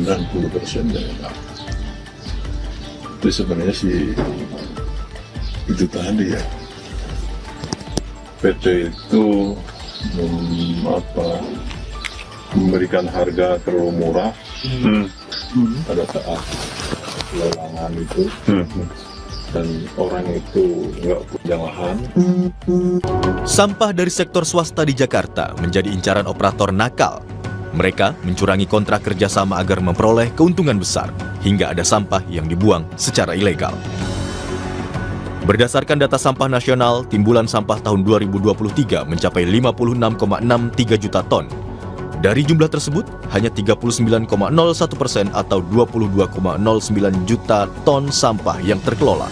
90% dari Pak. Itu sebenarnya sih itu tadi ya. PT itu memberikan harga terlalu murah pada saat lelangan itu, dan orang itu nggak punya lahan. Sampah dari sektor swasta di Jakarta menjadi incaran operator nakal. Mereka mencurangi kontrak kerjasama agar memperoleh keuntungan besar, hingga ada sampah yang dibuang secara ilegal. Berdasarkan data sampah nasional, timbulan sampah tahun 2023 mencapai 56,63 juta ton. Dari jumlah tersebut, hanya 39,01% atau 22,09 juta ton sampah yang terkelola.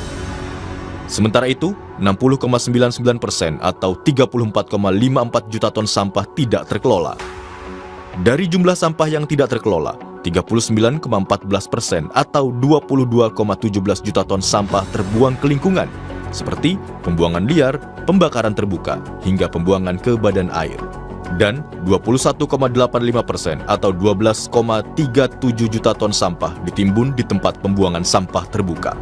Sementara itu, 60,99% atau 34,54 juta ton sampah tidak terkelola. Dari jumlah sampah yang tidak terkelola, 39,14% atau 22,17 juta ton sampah terbuang ke lingkungan, seperti pembuangan liar, pembakaran terbuka, hingga pembuangan ke badan air. Dan 21,85% atau 12,37 juta ton sampah ditimbun di tempat pembuangan sampah terbuka.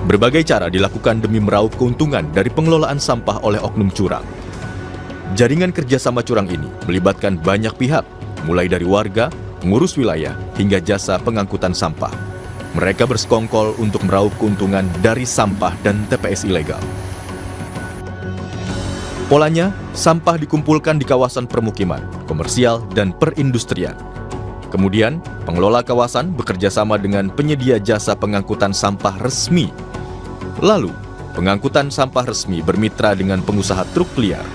Berbagai cara dilakukan demi meraup keuntungan dari pengelolaan sampah oleh oknum curang. Jaringan kerjasama curang ini melibatkan banyak pihak, mulai dari warga, pengurus wilayah, hingga jasa pengangkutan sampah. Mereka bersekongkol untuk meraup keuntungan dari sampah dan TPS ilegal. Polanya, sampah dikumpulkan di kawasan permukiman, komersial, dan perindustrian. Kemudian, pengelola kawasan bekerja sama dengan penyedia jasa pengangkutan sampah resmi. Lalu, pengangkutan sampah resmi bermitra dengan pengusaha truk liar.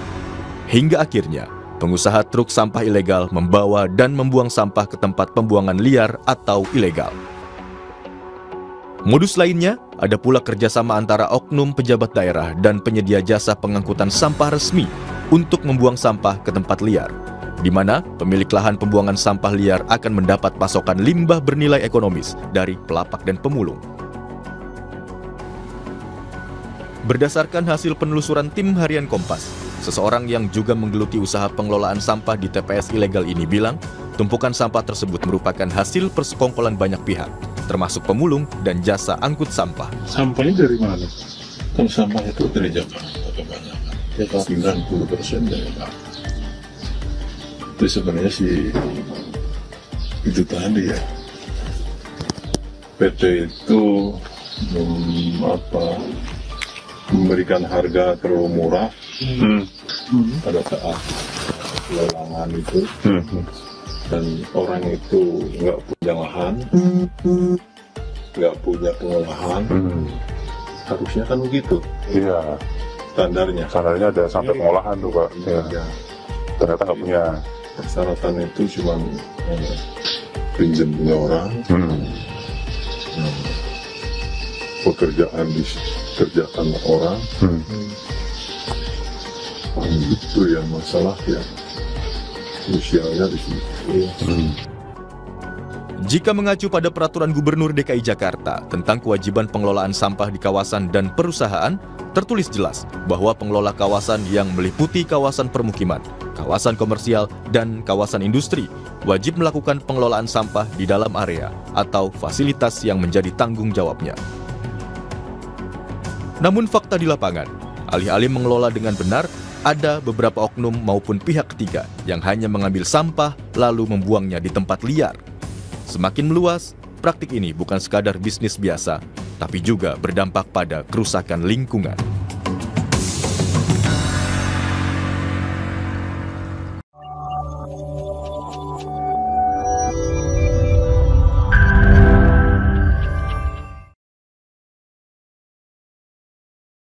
Hingga akhirnya, pengusaha truk sampah ilegal membawa dan membuang sampah ke tempat pembuangan liar atau ilegal. Modus lainnya, ada pula kerjasama antara oknum pejabat daerah dan penyedia jasa pengangkutan sampah resmi untuk membuang sampah ke tempat liar, di mana pemilik lahan pembuangan sampah liar akan mendapat pasokan limbah bernilai ekonomis dari pelapak dan pemulung. Berdasarkan hasil penelusuran tim harian Kompas, seseorang yang juga menggeluti usaha pengelolaan sampah di TPS ilegal ini bilang, tumpukan sampah tersebut merupakan hasil persekongkolan banyak pihak, termasuk pemulung dan jasa angkut sampah. Sampahnya dari mana? Kan sampah itu dari Jakarta kebanyakan. 90% dari Pak. Itu sebenarnya sih itu tadi ya. PT itu memberikan harga terlalu murah pada saat lelangan itu, dan orang itu nggak punya lahan, nggak punya pengolahan. Harusnya kan begitu. Iya. Standarnya Standarnya ada sampai pengolahan tuh Pak. Ya. Ternyata nggak punya. Persyaratan itu cuma pinjam punya orang, pekerjaan dikerjakan orang. Itu ya masalah ya, usianya di situ. Jika mengacu pada Peraturan Gubernur DKI Jakarta tentang kewajiban pengelolaan sampah di kawasan dan perusahaan, tertulis jelas bahwa pengelola kawasan yang meliputi kawasan permukiman, kawasan komersial, dan kawasan industri wajib melakukan pengelolaan sampah di dalam area atau fasilitas yang menjadi tanggung jawabnya. Namun fakta di lapangan, alih-alih mengelola dengan benar, ada beberapa oknum maupun pihak ketiga yang hanya mengambil sampah lalu membuangnya di tempat liar. Semakin meluas, praktik ini bukan sekadar bisnis biasa, tapi juga berdampak pada kerusakan lingkungan.